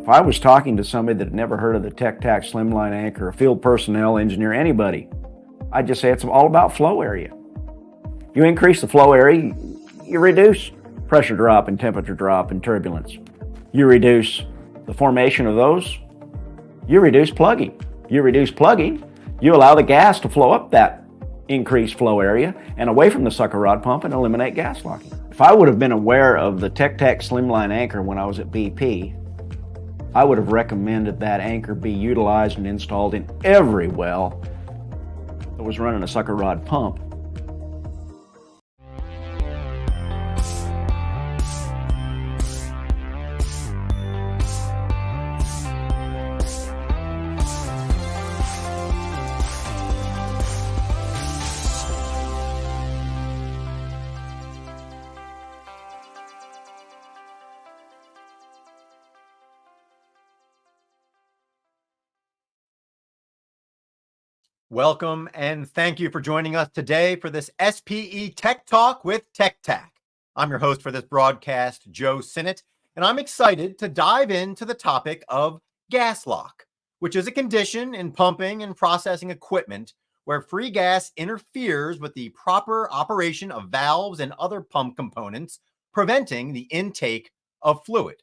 If I was talking to somebody that had never heard of the TechTAC slimline anchor, a field personnel, engineer, anybody, I'd just say it's all about flow area. You increase the flow area, you reduce pressure drop and temperature drop and turbulence. You reduce the formation of those, you reduce plugging. You reduce plugging, you allow the gas to flow up that increased flow area and away from the sucker rod pump and eliminate gas locking. If I would have been aware of the TechTAC slimline anchor when I was at BP, I would have recommended that anchor be utilized and installed in every well that was running a sucker rod pump. Welcome and thank you for joining us today for this SPE Tech Talk with TechTAC. I'm your host for this broadcast, Joe Sinnott, and I'm excited to dive into the topic of gas lock, which is a condition in pumping and processing equipment where free gas interferes with the proper operation of valves and other pump components, preventing the intake of fluid.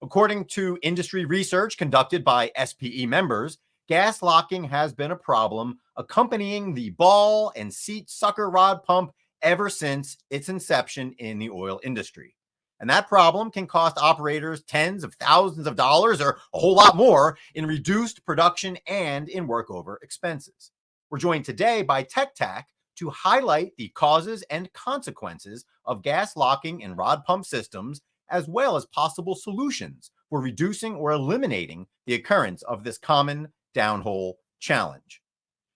According to industry research conducted by SPE members, gas locking has been a problem accompanying the ball and seat sucker rod pump ever since its inception in the oil industry. And that problem can cost operators tens of thousands of dollars or a whole lot more in reduced production and in workover expenses. We're joined today by TechTAC to highlight the causes and consequences of gas locking in rod pump systems, as well as possible solutions for reducing or eliminating the occurrence of this common downhole challenge.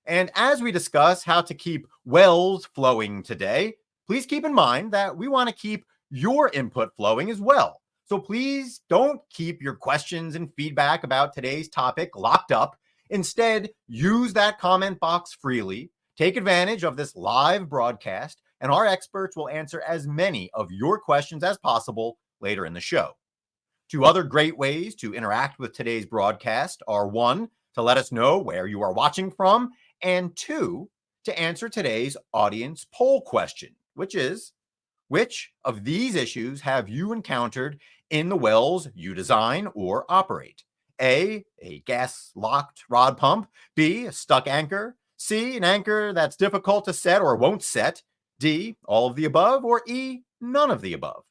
And as we discuss how to keep wells flowing today, please keep in mind that we want to keep your input flowing as well. So please don't keep your questions and feedback about today's topic locked up. Instead, use that comment box freely, take advantage of this live broadcast, and our experts will answer as many of your questions as possible later in the show. Two other great ways to interact with today's broadcast are: one, to let us know where you are watching from, and two, to answer today's audience poll question, which is, which of these issues have you encountered in the wells you design or operate? A gas-locked rod pump, B, a stuck anchor, C, an anchor that's difficult to set or won't set, D, all of the above, or E, none of the above.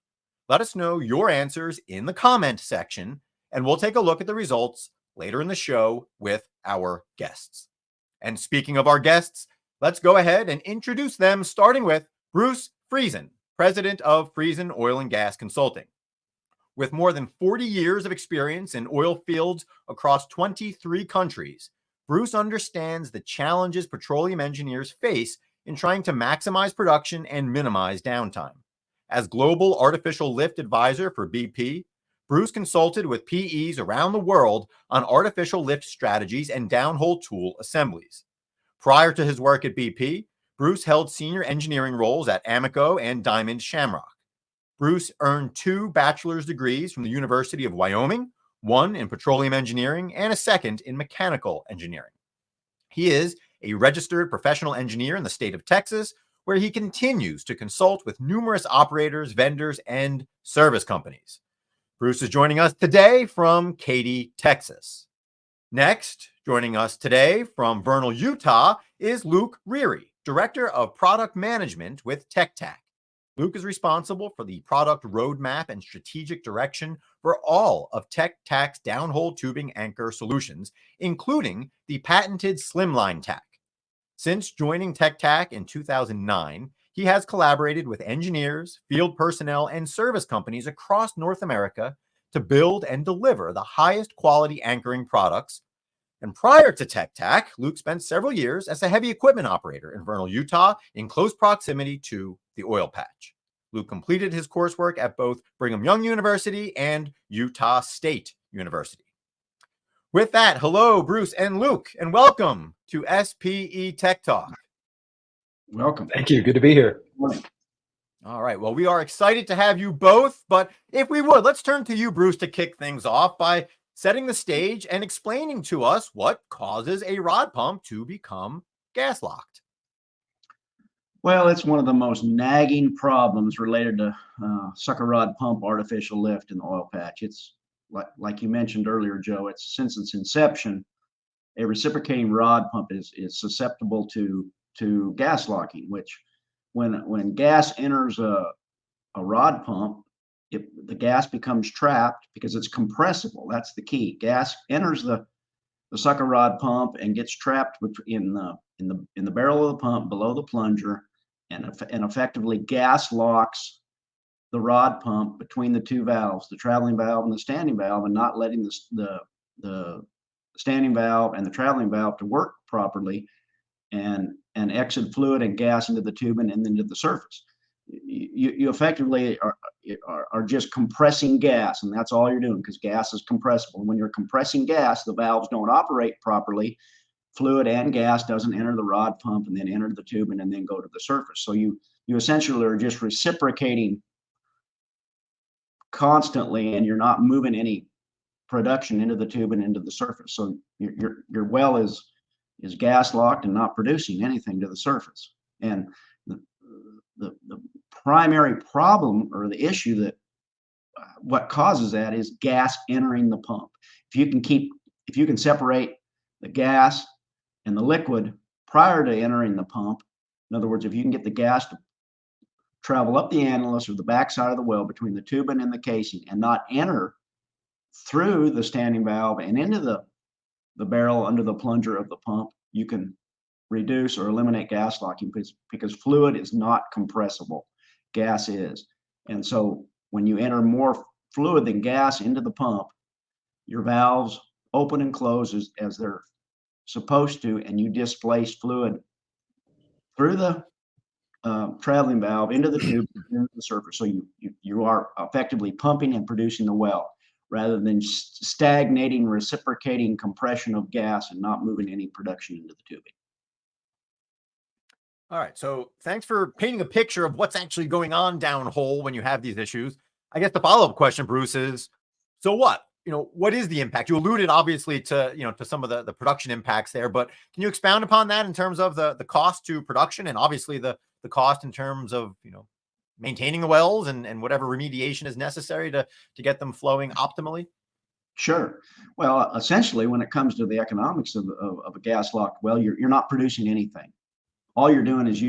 Let us know your answers in the comment section, and we'll take a look at the results later in the show with our guests. And speaking of our guests, let's go ahead and introduce them, starting with Bruce Friesen, president of Friesen Oil and Gas Consulting. With more than 40 years of experience in oil fields across 23 countries, Bruce understands the challenges petroleum engineers face in trying to maximize production and minimize downtime. As global artificial lift advisor for BP, Bruce consulted with PEs around the world on artificial lift strategies and downhole tool assemblies. Prior to his work at BP, Bruce held senior engineering roles at Amoco and Diamond Shamrock. Bruce earned 2 bachelor's degrees from the University of Wyoming, one in petroleum engineering and a second in mechanical engineering. He is a registered professional engineer in the state of Texas, where he continues to consult with numerous operators, vendors, and service companies. Bruce is joining us today from Katy, Texas. Next, joining us today from Vernal, Utah, is Luke Reary, Director of Product Management with TechTAC. Luke is responsible for the product roadmap and strategic direction for all of TechTAC's downhole tubing anchor solutions, including the patented Slimline TAC. Since joining TechTAC in 2009, he has collaborated with engineers, field personnel, and service companies across North America to build and deliver the highest quality anchoring products. And prior to TechTAC, Luke spent several years as a heavy equipment operator in Vernal, Utah, in close proximity to the oil patch. Luke completed his coursework at both Brigham Young University and Utah State University. With that, hello, Bruce and Luke, and welcome to SPE Tech Talk. Welcome. Thank you. Good to be here. All right. Well, we are excited to have you both, but if we would, let's turn to you, Bruce, to kick things off by setting the stage and explaining to us what causes a rod pump to become gas locked. Well, it's one of the most nagging problems related to sucker rod pump artificial lift in the oil patch. It's like you mentioned earlier, Joe, it's since its inception, a reciprocating rod pump is susceptible to gas locking, which when gas enters a rod pump, the gas becomes trapped because it's compressible. That's the key. Gas enters the sucker rod pump and gets trapped in the barrel of the pump below the plunger, and effectively gas locks the rod pump between the two valves, the traveling valve and the standing valve, and not letting the standing valve and the traveling valve to work properly and exit fluid and gas into the tubing and then to the surface. You effectively are just compressing gas, and that's all you're doing, because gas is compressible. When you're compressing gas, the valves don't operate properly. Fluid and gas doesn't enter the rod pump and then enter the tubing and then go to the surface. So you essentially are just reciprocating constantly, and you're not moving any production into the tube and into the surface. So your well is gas locked and not producing anything to the surface. And the primary problem, or the issue, that what causes that is gas entering the pump. If you can separate the gas and the liquid prior to entering the pump, in other words, if you can get the gas to travel up the annulus or the backside of the well between the tubing and the casing and not enter through the standing valve and into the barrel under the plunger of the pump, you can reduce or eliminate gas locking, because fluid is not compressible. Gas is. And so when you enter more fluid than gas into the pump, your valves open and close as they're supposed to, and you displace fluid through the traveling valve into the tube, into the surface. So you are effectively pumping and producing the well, rather than stagnating, reciprocating compression of gas and not moving any production into the tubing. All right. So thanks for painting a picture of what's actually going on downhole when you have these issues. I guess the follow-up question, Bruce, is, so what? What is the impact? You alluded obviously to, to some of the production impacts there, but can you expound upon that in terms of the cost to production, and obviously the cost in terms of, maintaining the wells and whatever remediation is necessary to get them flowing optimally? Sure. Well, essentially, when it comes to the economics of a gas locked well, you're not producing anything. All you're doing is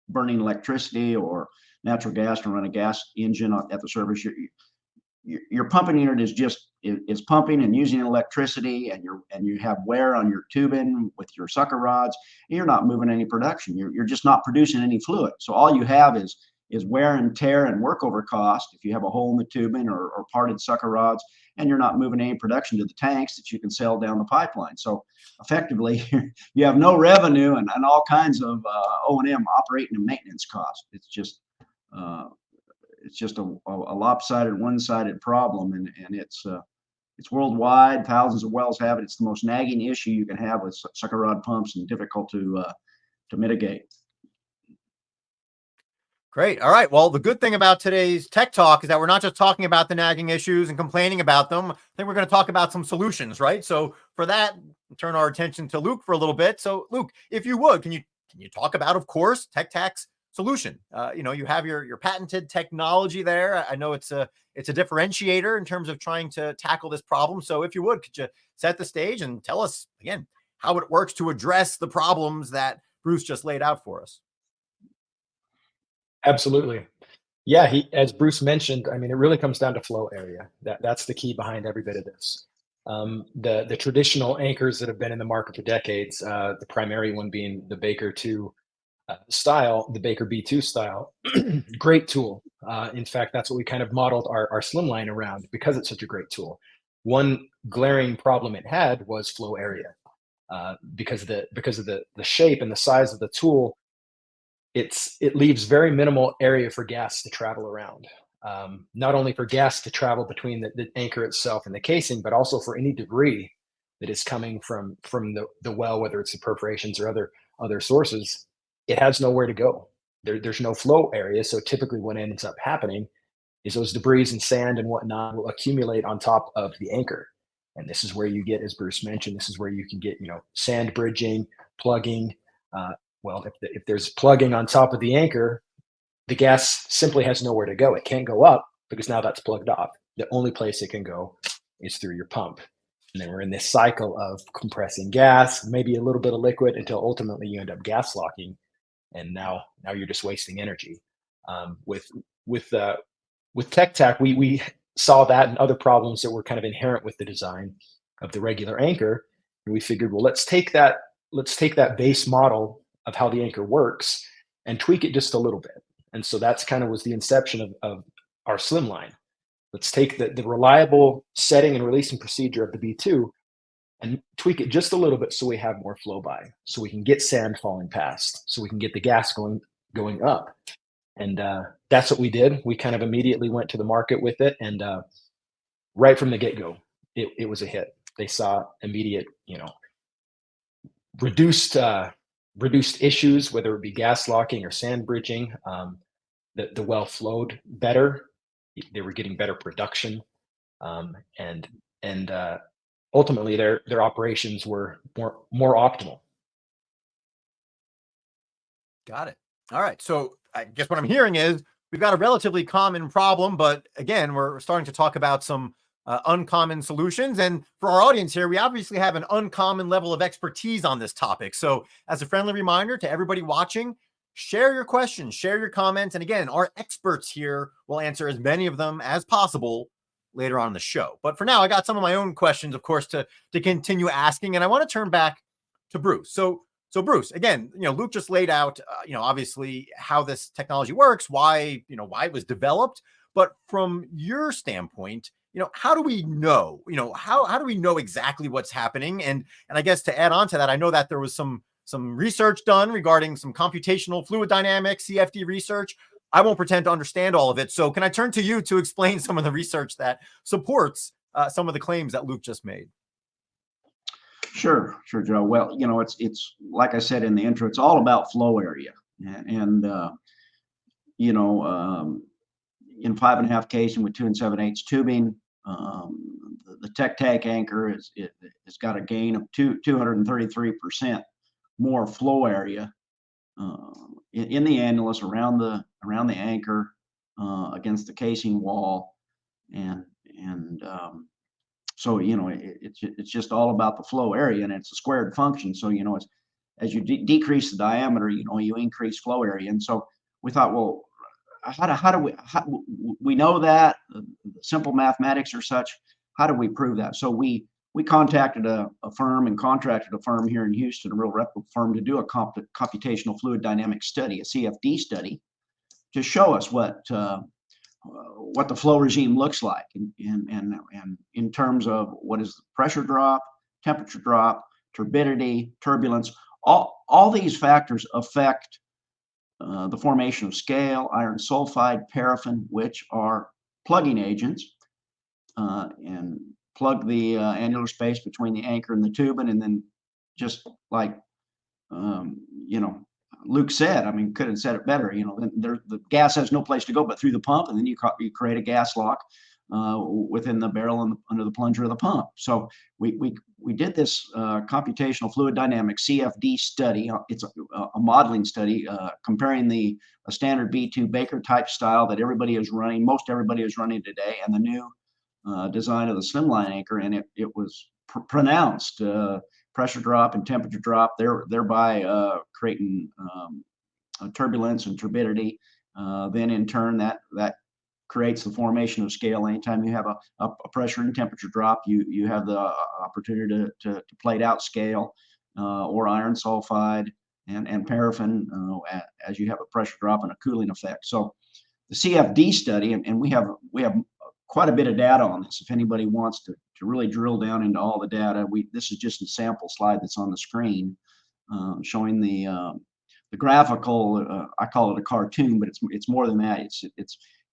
burning electricity or natural gas to run a gas engine at the surface. Your pumping unit is pumping and using electricity, and you have wear on your tubing with your sucker rods, and you're not moving any production. You're just not producing any fluid. So all you have is wear and tear and workover cost if you have a hole in the tubing or parted sucker rods, and you're not moving any production to the tanks that you can sell down the pipeline. So effectively, you have no revenue and all kinds of O&M, operating and maintenance costs. It's just a lopsided, one-sided problem, and it's worldwide. Thousands of wells have it. It's the most nagging issue you can have with sucker rod pumps, and difficult to mitigate. Great. All right. Well, the good thing about today's Tech Talk is that we're not just talking about the nagging issues and complaining about them. I think we're going to talk about some solutions, right? So for that, turn our attention to Luke for a little bit. So Luke, if you would, can you talk about, of course, TechTAC's solution? You have your patented technology there. I know it's a differentiator in terms of trying to tackle this problem. So if you would, could you set the stage and tell us again how it works to address the problems that Bruce just laid out for us? Absolutely. Yeah, as Bruce mentioned, I mean, it really comes down to flow area. That's the key behind every bit of this. The traditional anchors that have been in the market for decades, the primary one being the Baker 2 style, the Baker B2 style, great tool. In fact, that's what we kind of modeled our slimline around, because it's such a great tool. One glaring problem it had was flow area, because of the shape and the size of the tool. It leaves very minimal area for gas to travel around. Not only for gas to travel between the anchor itself and the casing, but also for any debris that is coming from the well, whether it's the perforations or other sources. It has nowhere to go. There's no flow area. So typically what ends up happening is those debris and sand and whatnot will accumulate on top of the anchor. And this is where you get, as Bruce mentioned, this is where you can get, sand bridging, plugging. Well, if there's plugging on top of the anchor, the gas simply has nowhere to go. It can't go up because now that's plugged off. The only place it can go is through your pump. And then we're in this cycle of compressing gas, maybe a little bit of liquid, until ultimately you end up gas locking. And now you're just wasting energy. With TechTAC, we saw that and other problems that were kind of inherent with the design of the regular anchor. And we figured, well, let's take that base model of how the anchor works and tweak it just a little bit. And so that's kind of was the inception of our slimline. Let's take the reliable setting and releasing procedure of the B2 and tweak it just a little bit so we have more flow by, so we can get sand falling past, so we can get the gas going up. And that's what we did. We kind of immediately went to the market with it, and right from the get-go, it was a hit. They saw immediate, reduced issues, whether it be gas locking or sand bridging. The well flowed better. They were getting better production, and ultimately their operations were more optimal. Got it. All right. So I guess what I'm hearing is we've got a relatively common problem, but again, we're starting to talk about some uncommon solutions. And for our audience here, we obviously have an uncommon level of expertise on this topic. So as a friendly reminder to everybody watching, share your questions, share your comments. And again, our experts here will answer as many of them as possible later on in the show. But for now, I got some of my own questions, of course, to continue asking. And I want to turn back to Bruce. So Bruce, again, Luke just laid out, obviously how this technology works, why it was developed. But from your standpoint, how do we know, how do we know exactly what's happening? And I guess to add on to that, I know that there was some research done regarding some computational fluid dynamics, CFD research. I won't pretend to understand all of it. So can I turn to you to explain some of the research that supports some of the claims that Luke just made? Sure, Joe. Well, it's like I said in the intro, it's all about flow area, and in 5.5 casing with 2 7/8 tubing, the TechTAC anchor it's got a gain of 233% more flow area in the annulus around the anchor against the casing wall, and so it's just all about the flow area, and it's a squared function. So it's as you decrease the diameter, you increase flow area. And so we thought, well, how do we know that simple mathematics or such? How do we prove that? So we contacted a firm and contracted a firm here in Houston, a real reputable firm, to do a computational fluid dynamics study, a CFD study, to show us what the flow regime looks like, and in terms of what is the pressure drop, temperature drop, turbidity, turbulence. All these factors affect the formation of scale, iron sulfide, paraffin, which are plugging agents, and plug the annular space between the anchor and the tubing. And then, just like Luke said, couldn't have said it better. The gas has no place to go but through the pump, and then you create a gas lock within the barrel and under the plunger of the pump. So we did this computational fluid dynamics CFD study. It's a modeling study comparing a standard B2 Baker type style that most everybody is running today, and the new design of the slimline anchor, and it was pronounced pressure drop and temperature drop, thereby creating turbulence and turbidity. Then in turn, that creates the formation of scale. Anytime you have a pressure and temperature drop, you have the opportunity to plate out scale or iron sulfide and paraffin as you have a pressure drop and a cooling effect. So the CFD study, and we have quite a bit of data on this. If anybody wants to really drill down into all the data, this is just a sample slide that's on the screen showing the graphical. I call it a cartoon, but it's more than that.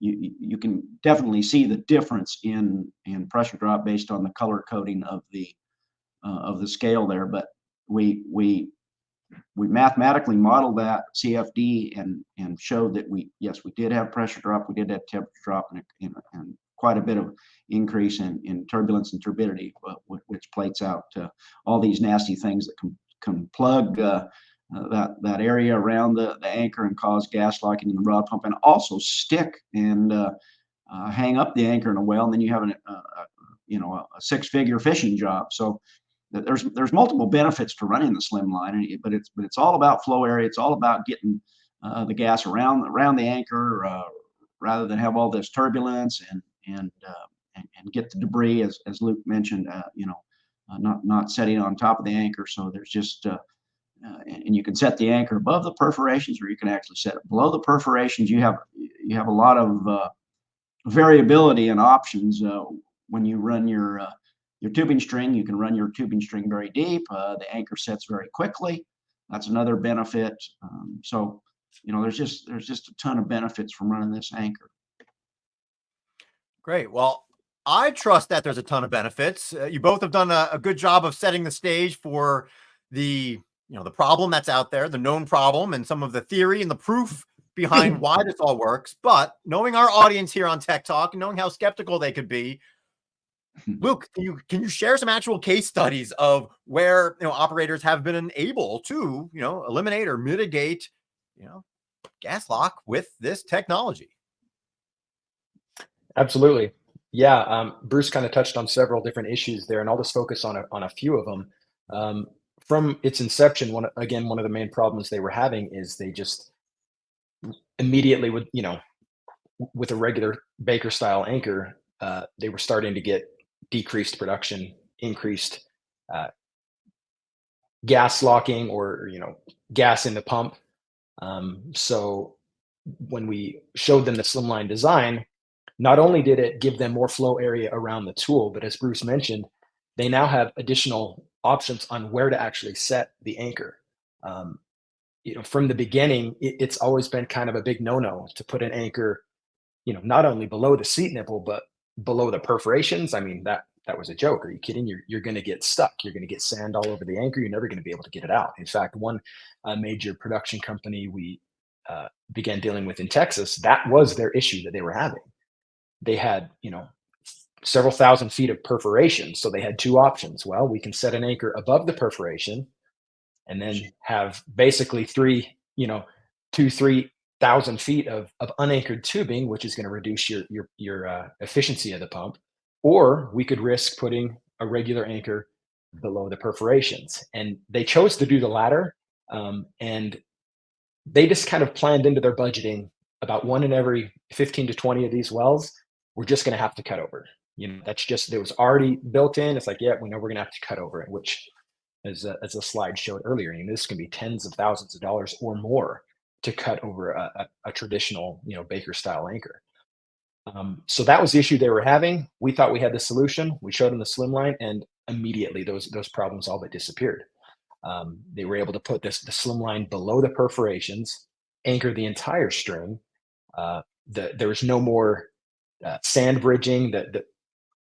You can definitely see the difference in pressure drop based on the color coding of the scale there. But we mathematically modeled that CFD and showed that we did have pressure drop, we did have temperature drop, and quite a bit of increase in turbulence and turbidity, which plates out all these nasty things that can plug that area around the anchor and cause gas locking in the rod pump, and also stick and hang up the anchor in a well, and then you have a six-figure fishing job. So there's multiple benefits to running the slimline, but it's all about flow area. It's all about getting the gas around the anchor rather than have all this turbulence and get the debris, as Luke mentioned, not setting on top of the anchor. So there's just and you can set the anchor above the perforations, or you can actually set it below the perforations. You have a lot of variability and options when you run your tubing string. You can run your tubing string very deep. The anchor sets very quickly. That's another benefit. So there's just a ton of benefits from running this anchor. Great. Well, I trust that there's a ton of benefits. You both have done a good job of setting the stage for the problem that's out there, the known problem, and some of the theory and the proof behind why this all works. But knowing our audience here on Tech Talk and knowing how skeptical they could be, Luke, can you share some actual case studies of where operators have been able to eliminate or mitigate gas lock with this technology? Absolutely. Yeah. Bruce kind of touched on several different issues there, and I'll just focus on a few of them. From its inception, one of the main problems they were having is they just immediately with a regular Baker style anchor, they were starting to get decreased production, increased gas locking, or gas in the pump. So when we showed them the slimline design, not only did it give them more flow area around the tool, but as Bruce mentioned, they now have additional options on where to actually set the anchor. From the beginning, it's always been kind of a big no-no to put an anchor, not only below the seat nipple, but below the perforations. I mean, that was a joke. Are you kidding? You're going to get stuck. You're going to get sand all over the anchor. You're never going to be able to get it out. In fact, one major production company we began dealing with in Texas, that was their issue that they were having. They had, several thousand feet of perforation. So they had two options. Well, we can set an anchor above the perforation and then have basically 3,000 feet of unanchored tubing, which is going to reduce your efficiency of the pump. Or we could risk putting a regular anchor below the perforations. And they chose to do the latter. And they just kind of planned into their budgeting about one in every 15 to 20 of these wells, we're just going to have to cut over. That's just, it was already built in. It's like, yeah, we know we're going to have to cut over it, which as the slide showed earlier, this can be tens of thousands of dollars or more to cut over a traditional, Baker style anchor. So that was the issue they were having. We thought we had the solution. We showed them the slimline, and immediately those problems all but disappeared. They were able to put the slimline below the perforations, anchor the entire string. There was no more sand bridging.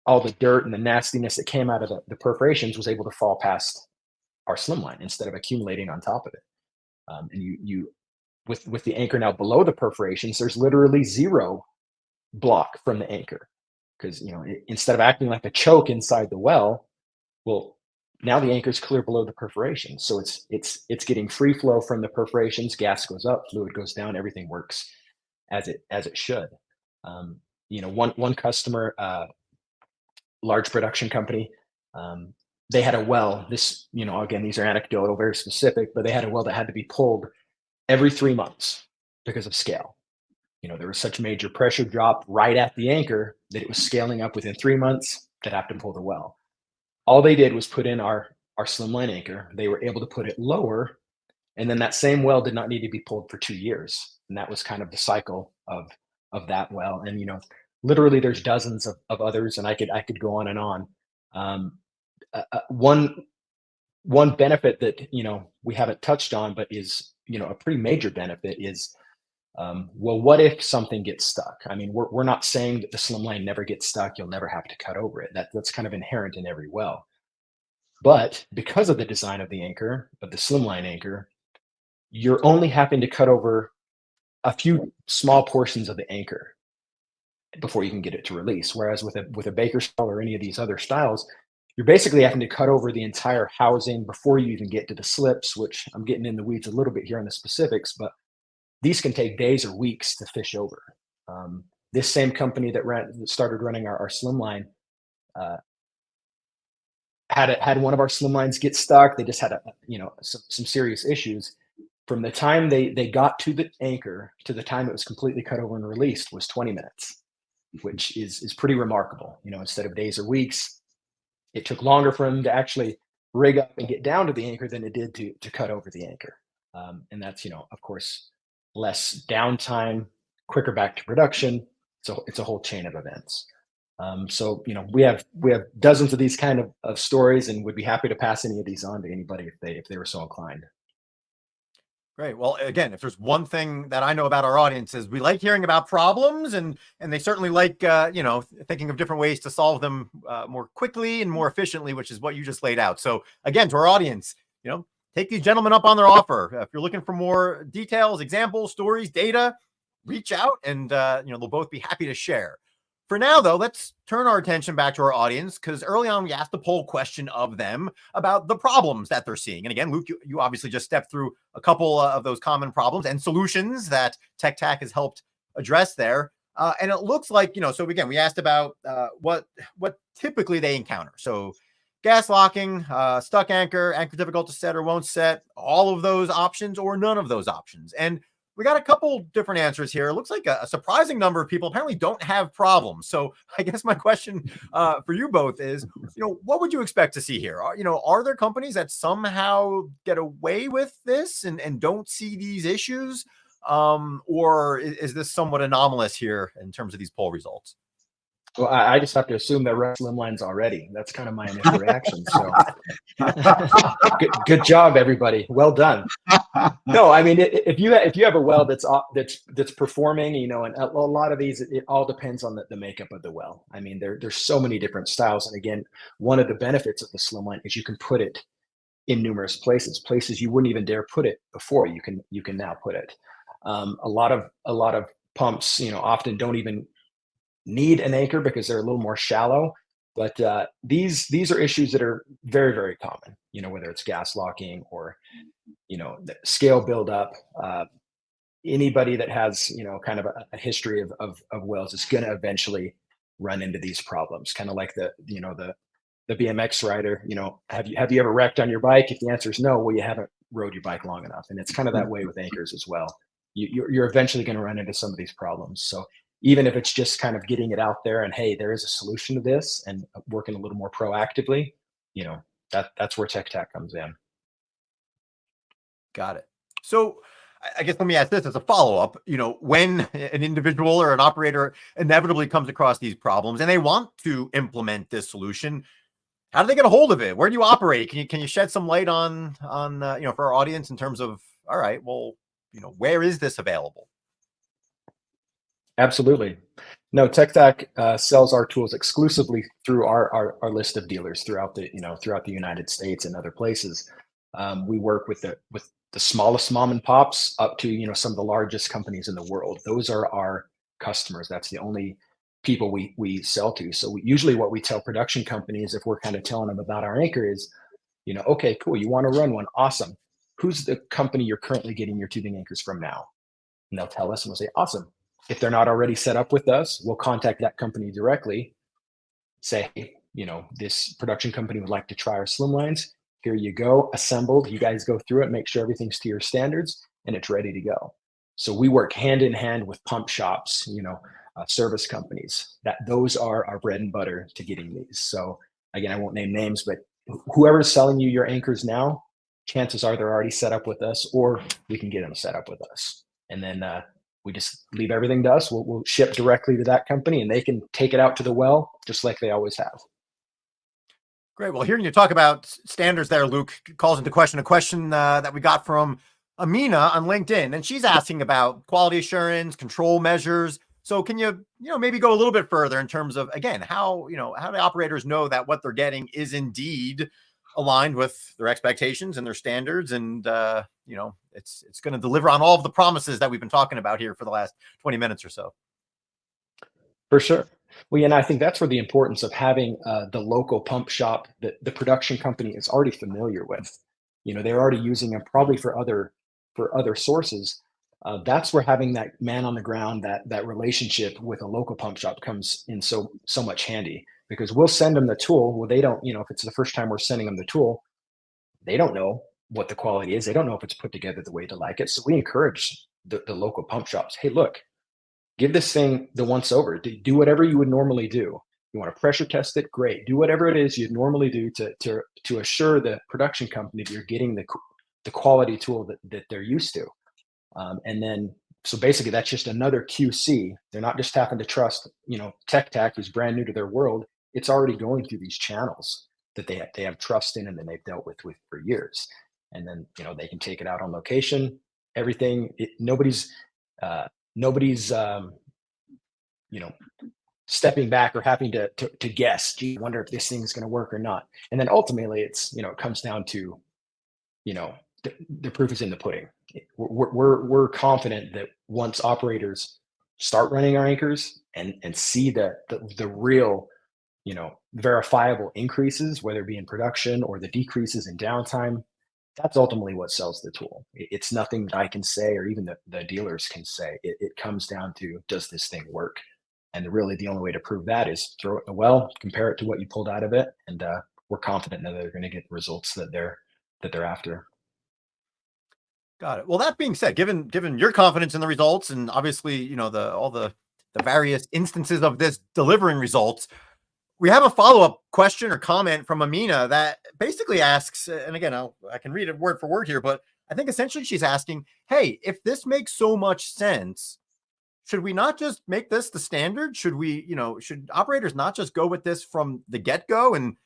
All the dirt and the nastiness that came out of the perforations was able to fall past our slimline instead of accumulating on top of it. And you with the anchor now below the perforations, there's literally zero block from the anchor, because instead of acting like a choke inside the well, now the anchor is clear below the perforations, so it's getting free flow from the perforations. Gas goes up, fluid goes down, everything works as it should. One customer, large production company, they had a well. This, again, these are anecdotal, very specific, but they had a well that had to be pulled every 3 months because of scale. There was such major pressure drop right at the anchor that it was scaling up within 3 months. They'd have to pull the well. All they did was put in our slimline anchor. They were able to put it lower, and then that same well did not need to be pulled for 2 years. And that was kind of the cycle of that well. And literally, there's dozens of others, and I could go on and on. One benefit that we haven't touched on, but is a pretty major benefit is, what if something gets stuck? I mean, we're not saying that the slimline never gets stuck. You'll never have to cut over it. That's kind of inherent in every well. But because of the design of the anchor, of the slimline anchor, you're only having to cut over a few small portions of the anchor before you can get it to release. Whereas with a Baker style or any of these other styles, you're basically having to cut over the entire housing before you even get to the slips, which I'm getting in the weeds a little bit here on the specifics, but these can take days or weeks to fish over. This same company that started running our slimline had one of our slimlines get stuck. They just had some serious issues. From the time they got to the anchor to the time it was completely cut over and released was 20 minutes, which is pretty remarkable. Instead of days or weeks, it took longer for them to actually rig up and get down to the anchor than it did to cut over the anchor. And that's, of course, less downtime, quicker back to production. So it's a whole chain of events. So we have dozens of these kind of stories, and would be happy to pass any of these on to anybody if they were so inclined. Great. Well, again, if there's one thing that I know about our audience is we like hearing about problems, and they certainly like thinking of different ways to solve them more quickly and more efficiently, which is what you just laid out. So again, to our audience, take these gentlemen up on their offer. If you're looking for more details, examples, stories, data, reach out, and they'll both be happy to share. For now, though, let's turn our attention back to our audience, because early on we asked the poll question of them about the problems that they're seeing. And again, Luke, you obviously just stepped through a couple of those common problems and solutions that TechTAC has helped address there. And it looks like, so again, we asked about what typically they encounter. So gas locking, stuck anchor difficult to set or won't set, all of those options or none of those options. And we got a couple different answers here. It looks like a surprising number of people apparently don't have problems. So I guess my question for you both is, what would you expect to see here? Are there companies that somehow get away with this and don't see these issues? Or is this somewhat anomalous here in terms of these poll results? Well, I just have to assume they're running slimlines already. That's kind of my initial reaction. So good job, everybody. Well done. No, I mean, if you have a well that's performing, and a lot of these, it all depends on the makeup of the well. I mean, there's so many different styles. And again, one of the benefits of the slimline is you can put it in numerous places you wouldn't even dare put it before. You can now put it. A lot of pumps, often don't even need an anchor because they're a little more shallow. But these are issues that are very, very common, whether it's gas locking or, the scale buildup. Anybody that has, kind of a history of wells is going to eventually run into these problems. Kind of like the BMX rider, have you ever wrecked on your bike? If the answer is no, well, you haven't rode your bike long enough. And it's kind of that way with anchors as well. You're eventually going to run into some of these problems. So even if it's just kind of getting it out there and, hey, there is a solution to this, and working a little more proactively, that's where TechTAC comes in. Got it. So I guess let me ask this as a follow-up. When an individual or an operator inevitably comes across these problems and they want to implement this solution, how do they get a hold of it? Where do you operate? Can you shed some light on for our audience in terms of, all right, well, where is this available? Absolutely. No, TechTAC sells our tools exclusively through our list of dealers throughout the United States and other places. We work with the smallest mom and pops up to some of the largest companies in the world. Those are our customers. That's the only people we sell to. So usually what we tell production companies, if we're kind of telling them about our anchor, is, okay, cool, you want to run one, awesome. Who's the company you're currently getting your tubing anchors from now? And they'll tell us, and we'll say, awesome. If they're not already set up with us, we'll contact that company directly, say, hey, this production company would like to try our slimlines. Here you go, assembled. You guys go through it, make sure everything's to your standards, and it's ready to go. So we work hand in hand with pump shops, service companies. Those are our bread and butter to getting these. So again, I won't name names, but whoever's selling you your anchors now, chances are they're already set up with us, or we can get them set up with us. And then we just leave everything to us. We'll ship directly to that company, and they can take it out to the well just like they always have. Great. Well, hearing you talk about standards there, Luke, calls into question a question that we got from Amina on LinkedIn, and she's asking about quality assurance, control measures. So can you, maybe go a little bit further in terms of, again, how the operators know that what they're getting is indeed aligned with their expectations and their standards, and it's going to deliver on all of the promises that we've been talking about here for the last 20 minutes or so. For sure. Well, yeah, and I think that's where the importance of having the local pump shop that the production company is already familiar with. They're already using them probably for other sources. That's where having that man on the ground, that relationship with a local pump shop comes in so much handy, because we'll send them the tool. Well, they don't, if it's the first time we're sending them the tool, they don't know what the quality is. They don't know if it's put together the way they like it. So we encourage the local pump shops. Hey, look, give this thing the once over. Do whatever you would normally do. You want to pressure test it? Great. Do whatever it is you'd normally do to assure the production company that you're getting the quality tool that they're used to. And then, so basically, that's just another QC. They're not just having to trust, TechTAC, who's brand new to their world. It's already going through these channels that they have trust in and that they've dealt with for years. And then, they can take it out on location. Everything. Nobody's stepping back or having to guess. Gee, I wonder if this thing is going to work or not. And then ultimately, it comes down to, the proof is in the pudding. We're confident that once operators start running our anchors and see the real, verifiable increases, whether it be in production or the decreases in downtime, that's ultimately what sells the tool. It's nothing that I can say or even the dealers can say. It comes down to, does this thing work? And really the only way to prove that is throw it in the well, compare it to what you pulled out of it, and we're confident that they're going to get the results that they're after. Got it. Well, that being said, given your confidence in the results, and obviously, all the various instances of this delivering results, we have a follow-up question or comment from Amina that basically asks, and again, I can read it word for word here, but I think essentially she's asking, hey, if this makes so much sense, should we not just make this the standard? Should we, should operators not just go with this from the get-go and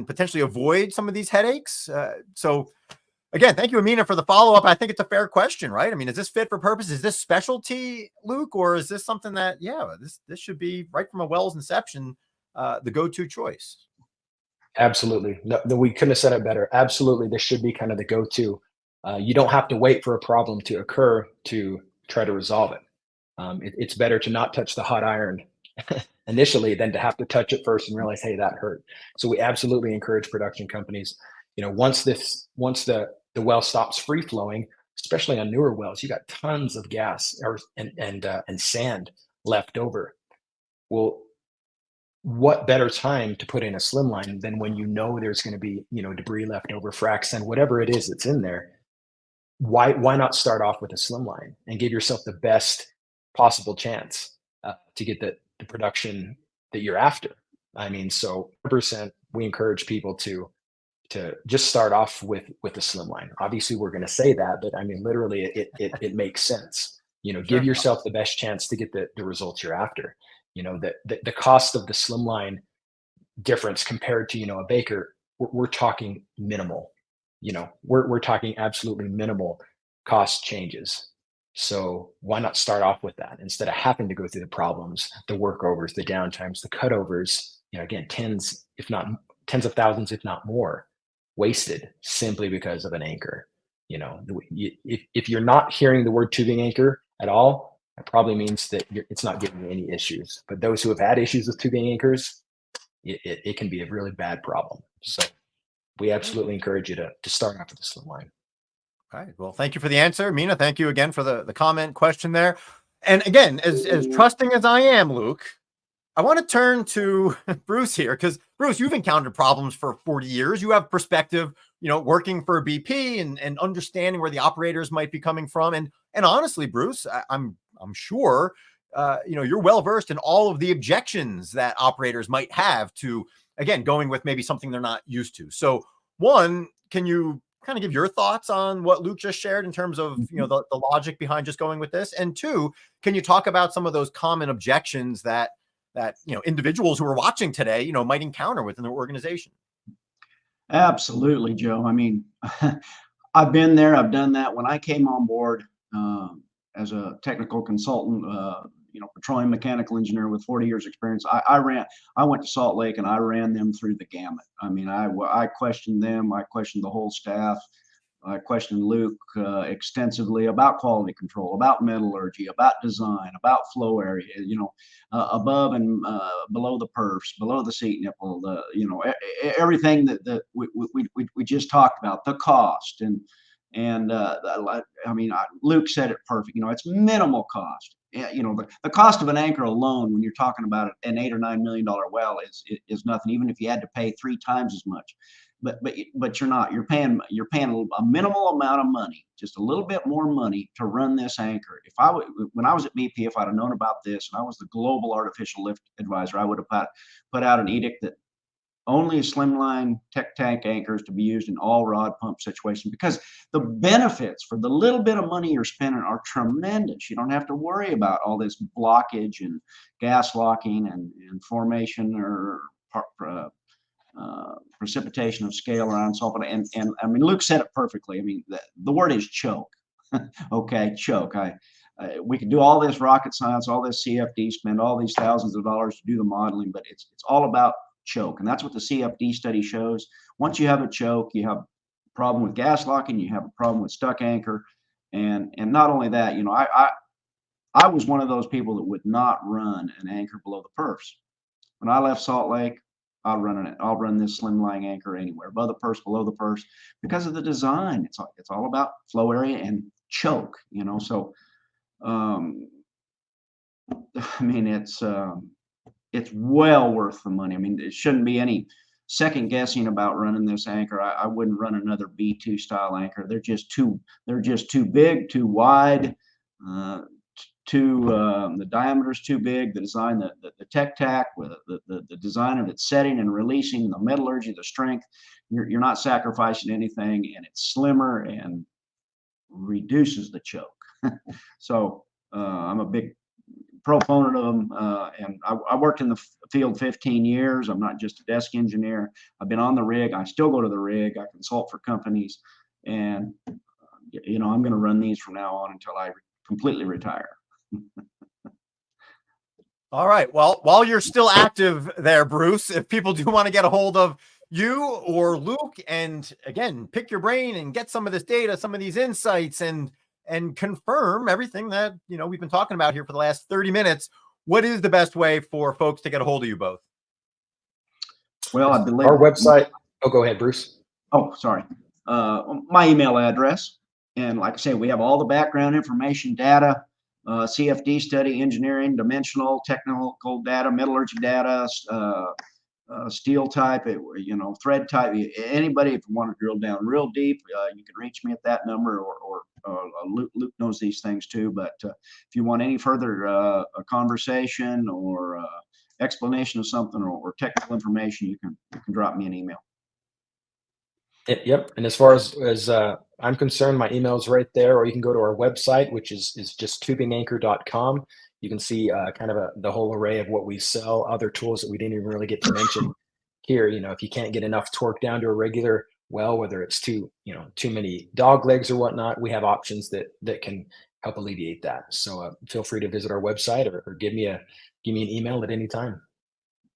potentially avoid some of these headaches? So again, thank you, Amina, for the follow-up. I think it's a fair question, right? I mean, is this fit for purpose? Is this specialty, Luke, or is this something that, this should be right from a well's inception, the go-to choice? Absolutely. No, we couldn't have said it better. Absolutely. This should be kind of the go-to. You don't have to wait for a problem to occur to try to resolve it. It's better to not touch the hot iron initially than to have to touch it first and realize, hey, that hurt. So we absolutely encourage production companies, once the well stops free flowing, especially on newer wells, you got tons of gas and sand left over. Well, what better time to put in a slim line than when there's going to be debris left over, frac sand, whatever it is that's in there. Why not start off with a slim line and give yourself the best possible chance to get the production that you're after? I mean, so 100% we encourage people to just start off with a slim line. Obviously, we're going to say that, but I mean, literally, it makes sense. Give yourself the best chance to get the results you're after. The cost of the slim line difference compared to a Baker, we're talking minimal. We're talking absolutely minimal cost changes. So why not start off with that instead of having to go through the problems, the workovers, the downtimes, the cutovers? Again, tens of thousands, if not more, wasted simply because of an anchor. If you're not hearing the word tubing anchor at all, it probably means that it's not giving you any issues. But those who have had issues with tubing anchors, it can be a really bad problem. So we absolutely encourage you to start off with the slim line. All right. Well, thank you for the answer, Mina. Thank you again for the comment question there. And again, as trusting as I am, Luke, I want to turn to Bruce here, because Bruce, you've encountered problems for 40 years. You have perspective, working for BP and understanding where the operators might be coming from. And honestly, Bruce, I'm sure, you're well versed in all of the objections that operators might have to, again, going with maybe something they're not used to. So one, can you kind of give your thoughts on what Luke just shared in terms of, the logic behind just going with this? And two, can you talk about some of those common objections that individuals who are watching today, might encounter within their organization? Absolutely, Joe. I mean, I've been there. I've done that. When I came on board as a technical consultant, petroleum mechanical engineer with 40 years experience, I went to Salt Lake and I ran them through the gamut. I mean, I questioned them. I questioned the whole staff. I questioned Luke extensively about quality control, about metallurgy, about design, about flow area, above and below the perfs, below the seat nipple, everything that we just talked about, the cost. Luke said it perfect. It's minimal cost. The cost of an anchor alone, when you're talking about an $8 or $9 million well, is nothing. Even if you had to pay 3 times as much, but you're not. You're paying a minimal amount of money, just a little bit more money to run this anchor. When I was at BP, if I'd have known about this, and I was the global artificial lift advisor, I would have put out an edict that only slimline TechTAC anchors to be used in all rod pump situations, because the benefits for the little bit of money you're spending are tremendous. You don't have to worry about all this blockage and gas locking and formation or precipitation of scale around sulfate. And I mean, Luke said it perfectly. I mean, the word is choke. Okay, choke. We can do all this rocket science, all this CFD, spend all these thousands of dollars to do the modeling, but it's all about choke. And that's what the CFD study shows. Once you have a choke, you have a problem with gas locking, you have a problem with stuck anchor. And not only that, I was one of those people that would not run an anchor below the perfs. When I left Salt Lake, I'll run this slimline anchor anywhere, above the purse, below the purse, because of the design. It's all about flow area and choke, So, I mean, it's well worth the money. I mean, it shouldn't be any second guessing about running this anchor. I wouldn't run another B2 style anchor. They're just too big, too wide. The diameter's too big. The design, the TechTAC with the design of its setting and releasing, the metallurgy, the strength, you're not sacrificing anything, and it's slimmer and reduces the choke. So I'm a big proponent of them, and I worked in the field 15 years. I'm not just a desk engineer. I've been on the rig. I still go to the rig. I consult for companies, and I'm going to run these from now on until I completely retire. All right. Well, while you're still active there, Bruce, if people do want to get a hold of you or Luke, and again, pick your brain and get some of this data, some of these insights, and confirm everything that we've been talking about here for the last 30 minutes, what is the best way for folks to get a hold of you both? Well, I believe our website. Oh, go ahead, Bruce. Oh, sorry. My email address, and like I say, we have all the background information, data. CFD study, engineering, dimensional, technical data, metallurgy data, steel type, thread type. Anybody, if you want to drill down real deep, you can reach me at that number, or Luke knows these things too. But if you want any further a conversation or explanation of something or technical information, you can drop me an email. Yep. And as far as I'm concerned, my email is right there, or you can go to our website, which is just tubinganchor.com. You can see kind of the whole array of what we sell, other tools that we didn't even really get to mention here. If you can't get enough torque down to a regular well, whether it's too many dog legs or whatnot, we have options that can help alleviate that. So feel free to visit our website or give me an email at any time.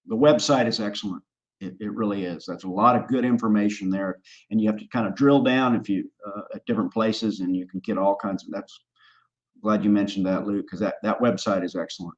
The website is excellent. It really is. That's a lot of good information there, and you have to kind of drill down if you at different places, and you can get all kinds of. That's glad you mentioned that, Luke, because that website is excellent.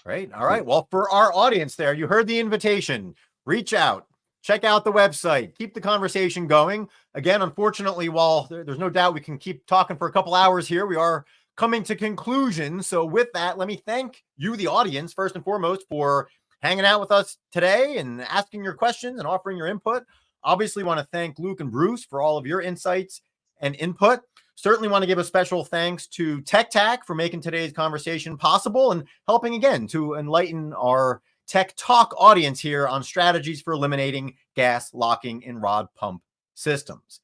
Great. All right. Well, for our audience there, you heard the invitation. Reach out, check out the website, keep the conversation going. Again, unfortunately, while there's no doubt we can keep talking for a couple hours here, we are coming to conclusion. So with that, let me thank you, the audience, first and foremost, for hanging out with us today and asking your questions and offering your input. Obviously want to thank Luke and Bruce for all of your insights and input. Certainly want to give a special thanks to TechTAC for making today's conversation possible and helping again to enlighten our Tech Talk audience here on strategies for eliminating gas locking in rod pump systems.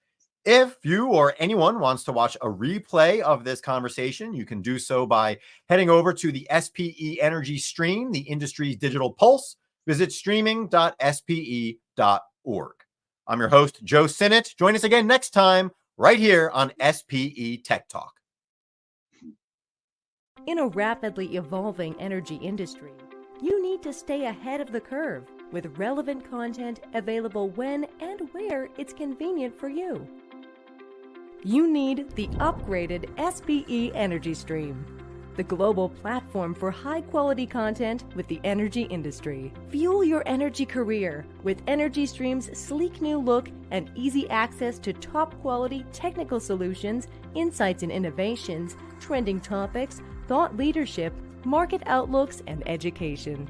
If you or anyone wants to watch a replay of this conversation, you can do so by heading over to the SPE Energy Stream, the industry's digital pulse. Visit streaming.spe.org. I'm your host, Joe Sinnott. Join us again next time right here on SPE Tech Talk. In a rapidly evolving energy industry, you need to stay ahead of the curve with relevant content available when and where it's convenient for you. You need the upgraded SPE Energy Stream, the global platform for high-quality content with the energy industry. Fuel your energy career with Energy Stream's sleek new look and easy access to top-quality technical solutions, insights and innovations, trending topics, thought leadership, market outlooks, and education.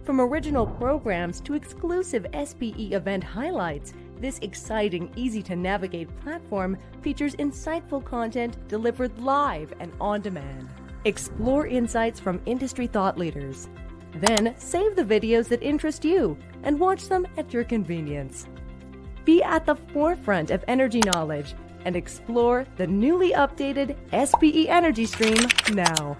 From original programs to exclusive SPE event highlights, this exciting, easy-to-navigate platform features insightful content delivered live and on demand. Explore insights from industry thought leaders. Then save the videos that interest you and watch them at your convenience. Be at the forefront of energy knowledge and explore the newly updated SPE Energy Stream now.